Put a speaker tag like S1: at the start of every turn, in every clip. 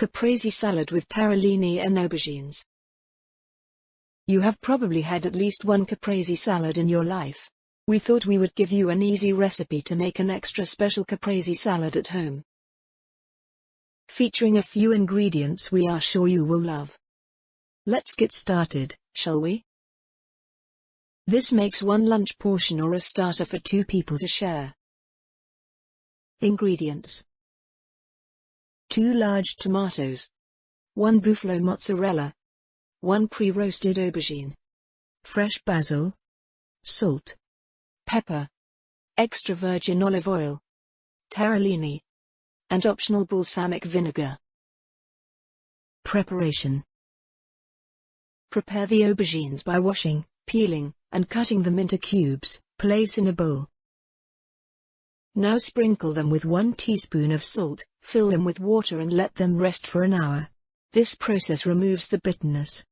S1: Caprese salad with taralini and aubergines. You have probably had at least one caprese salad in your life. We thought we would give you an easy recipe to make an extra special caprese salad at home. Featuring a few ingredients we are sure you will love. Let's get started, shall we? This makes one lunch portion or a starter for 2 people to share. Ingredients: 2 large tomatoes, 1 buffalo mozzarella, 1 pre-roasted aubergine, fresh basil, salt, pepper, extra virgin olive oil, taralini, and optional balsamic vinegar. Preparation: prepare the aubergines by washing, peeling, and cutting them into cubes. Place in a bowl. Now sprinkle them with 1 teaspoon of salt, fill them with water and let them rest for an hour. This process removes the bitterness.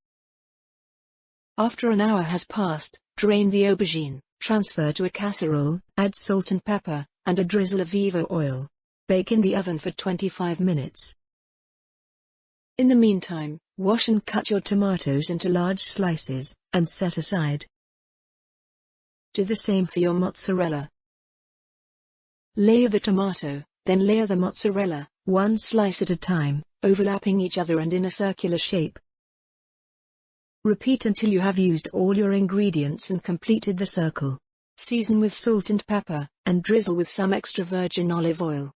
S1: After an hour has passed, drain the aubergine, transfer to a casserole, add salt and pepper, and a drizzle of viva oil. Bake in the oven for 25 minutes. In the meantime, wash and cut your tomatoes into large slices, and set aside. Do the same for your mozzarella. Layer the tomato, then layer the mozzarella, 1 slice at a time, overlapping each other and in a circular shape. Repeat until you have used all your ingredients and completed the circle. Season with salt and pepper, and drizzle with some extra virgin olive oil.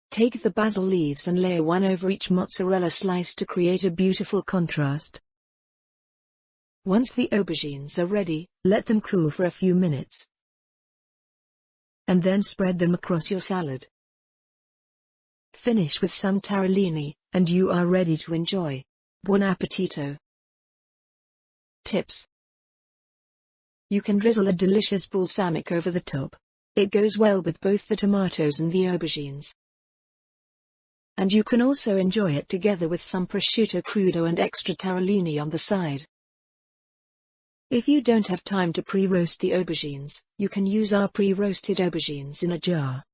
S1: Take the basil leaves and layer 1 over each mozzarella slice to create a beautiful contrast. Once the aubergines are ready, let them cool for a few minutes. And then spread them across your salad. Finish with some taralini, and you are ready to enjoy. Buon appetito! Tips: you can drizzle a delicious balsamic over the top. It goes well with both the tomatoes and the aubergines. And you can also enjoy it together with some prosciutto crudo and extra taralini on the side. If you don't have time to pre-roast the aubergines, you can use our pre-roasted aubergines in a jar.